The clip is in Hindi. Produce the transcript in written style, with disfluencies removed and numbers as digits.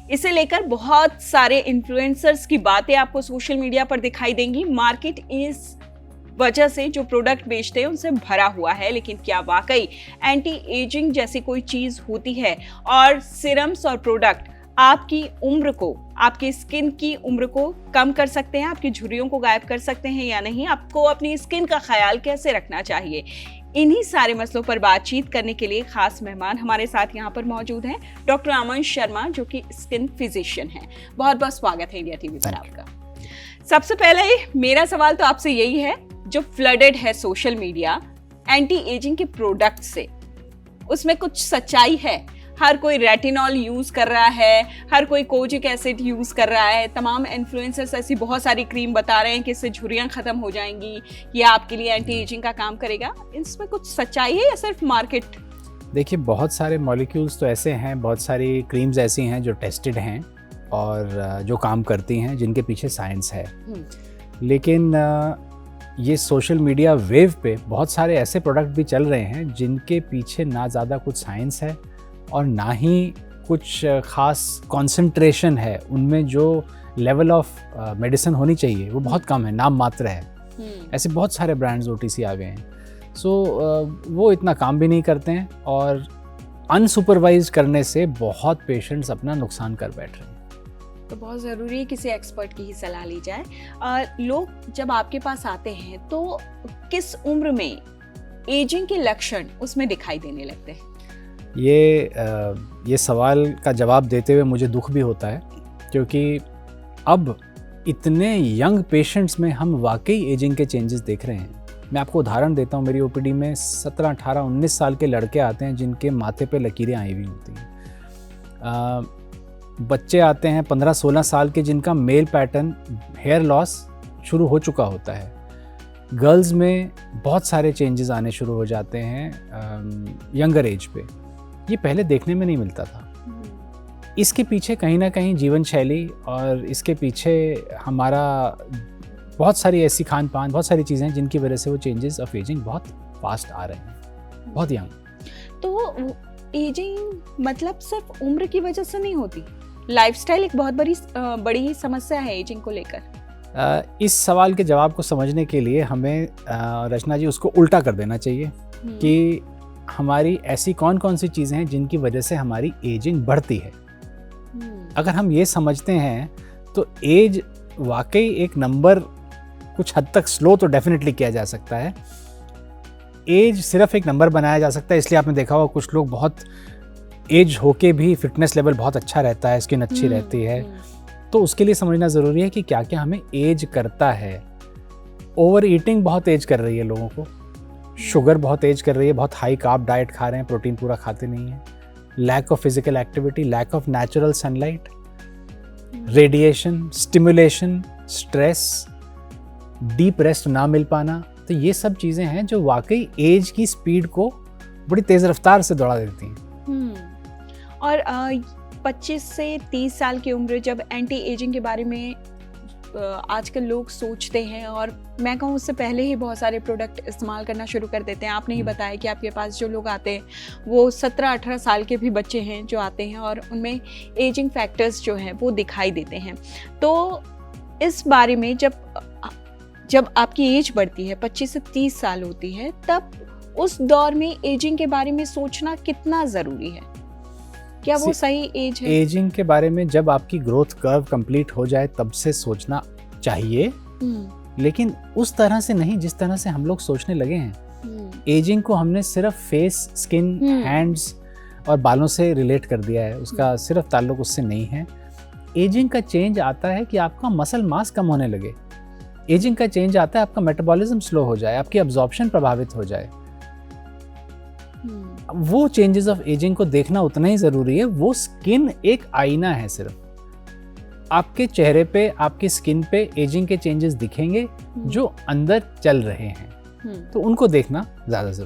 इसे लेकर बहुत सारे इन्फ्लुएंसर्स की बातें आपको सोशल मीडिया पर दिखाई देंगी। मार्केट इस वजह से जो प्रोडक्ट बेचते हैं उनसे भरा हुआ है, लेकिन क्या वाकई एंटी एजिंग जैसी कोई चीज होती है? और सीरम्स और प्रोडक्ट आपकी उम्र को, आपकी स्किन की उम्र को कम कर सकते हैं, आपकी झुर्रियों को गायब कर सकते हैं या नहीं? आपको अपनी स्किन का ख्याल कैसे रखना चाहिए? इन्हीं सारे मसलों पर बातचीत करने के लिए खास मेहमान हमारे साथ यहाँ पर मौजूद हैं, डॉक्टर अमन शर्मा, जो कि स्किन फिजिशियन हैं। बहुत बहुत स्वागत है इंडिया टीवी पर आपका। सबसे पहले मेरा सवाल तो आपसे यही है, जो फ्लडेड है सोशल मीडिया एंटी एजिंग के प्रोडक्ट से, उसमें कुछ सच्चाई है? हर कोई रेटिनॉल यूज कर रहा है, हर कोई कोजिक एसिड यूज कर रहा है, तमाम इन्फ्लुएंसर्स ऐसी बहुत सारी क्रीम बता रहे हैं कि इससे झुर्रियां खत्म हो जाएंगी, ये आपके लिए एंटी एजिंग का काम करेगा। इसमें कुछ सच्चाई है या सिर्फ मार्केट? देखिए, बहुत सारे मॉलिक्यूल्स तो ऐसे हैं, बहुत सारी क्रीम्स ऐसी हैं जो टेस्टेड हैं और जो काम करती हैं, जिनके पीछे साइंस है। लेकिन ये सोशल मीडिया वेव पे बहुत सारे ऐसे प्रोडक्ट भी चल रहे हैं जिनके पीछे ना ज़्यादा कुछ साइंस है और ना ही कुछ ख़ास कंसंट्रेशन है। उनमें जो लेवल ऑफ मेडिसिन होनी चाहिए वो बहुत कम है, नाम मात्र है। ऐसे बहुत सारे ब्रांड्स OTC आ गए हैं। सो वो इतना काम भी नहीं करते हैं और अनसुपरवाइज करने से बहुत पेशेंट्स अपना नुकसान कर बैठ रहे हैं। तो बहुत ज़रूरी है किसी एक्सपर्ट की ही सलाह ली जाए। लोग जब आपके पास आते हैं तो किस उम्र में एजिंग के लक्षण उसमें दिखाई देने लगते हैं? ये सवाल का जवाब देते हुए मुझे दुख भी होता है, क्योंकि अब इतने यंग पेशेंट्स में हम वाकई एजिंग के चेंजेस देख रहे हैं। मैं आपको उदाहरण देता हूँ, मेरी OPD में 17, 18, 19 साल के लड़के आते हैं जिनके माथे पे लकीरें आई हुई होती हैं। बच्चे आते हैं 15, 16 साल के जिनका मेल पैटर्न हेयर लॉस शुरू हो चुका होता है। गर्ल्स में बहुत सारे चेंजेस आने शुरू हो जाते हैं यंगर एज पे। ये पहले देखने में नहीं मिलता था। इसके पीछे कहीं ना कहीं जीवन शैली और इसके पीछे हमारा बहुत सारी ऐसी खान पान, बहुत सारी चीज़ें जिनकी वजह से वो चेंजेस ऑफ एजिंग बहुत फास्ट आ रहे हैं, बहुत यंग। तो एजिंग मतलब सिर्फ उम्र की वजह से नहीं होती, लाइफस्टाइल एक बहुत बड़ी समस्या है एजिंग को लेकर। इस सवाल के जवाब को समझने के लिए हमें रचना जी उसको उल्टा कर देना चाहिए कि हमारी ऐसी कौन कौन सी चीज़ें हैं जिनकी वजह से हमारी एजिंग बढ़ती है। अगर हम ये समझते हैं तो एज वाकई एक नंबर कुछ हद तक स्लो तो डेफिनेटली किया जा सकता है। एज सिर्फ एक नंबर बनाया जा सकता है, इसलिए आपने देखा होगा कुछ लोग बहुत एज होके भी फिटनेस लेवल बहुत अच्छा रहता है, स्किन अच्छी रहती है। तो उसके लिए समझना ज़रूरी है कि क्या क्या हमें एज करता है। ओवर ईटिंग बहुत एज कर रही है लोगों को, शुगर बहुत एज कर रही है, बहुत हाई कार्ब डाइट खा रहे हैं, प्रोटीन पूरा खाते नहीं हैं, lack of physical activity, lack of natural sunlight, radiation, stimulation, stress, deep rest ना मिल पाना। तो ये सब चीज़ें हैं जो वाकई एज की स्पीड को बड़ी तेज़ रफ्तार से दौड़ा देती हैं। और 25 से 30 साल की उम्र, जब एंटी एजिंग के बारे में आजकल लोग सोचते हैं, और मैं कहूँ उससे पहले ही बहुत सारे प्रोडक्ट इस्तेमाल करना शुरू कर देते हैं। आपने ही बताया कि आपके पास जो लोग आते हैं वो 17-18 साल के भी बच्चे हैं जो आते हैं और उनमें एजिंग फैक्टर्स जो हैं वो दिखाई देते हैं। तो इस बारे में जब आपकी एज बढ़ती है, 25 से 30 साल होती है, तब उस दौर में एजिंग के बारे में सोचना कितना ज़रूरी है? क्या वो सही एज है? एजिंग के बारे में जब आपकी ग्रोथ कर्व कंप्लीट हो जाए तब से सोचना चाहिए, लेकिन उस तरह से नहीं जिस तरह से हम लोग सोचने लगे हैं। एजिंग को हमने सिर्फ फेस, स्किन, हैंड्स और बालों से रिलेट कर दिया है, उसका सिर्फ ताल्लुक उससे नहीं है। एजिंग का चेंज आता है कि आपका मसल मास कम होने लगे। एजिंग का चेंज आता है आपका मेटाबॉलिज्म स्लो हो जाए, आपकी अब्जॉर्प्शन प्रभावित हो जाए। वो चेंजेस ऑफ एजिंग को देखना उतना ही ज़रूरी है। वो स्किन एक आईना है, सिर्फ आपके चेहरे पे, आपकी स्किन पे एजिंग के चेंजेस दिखेंगे जो अंदर चल रहे हैं, तो उनको देखना ज़्यादा ज़रूरी है।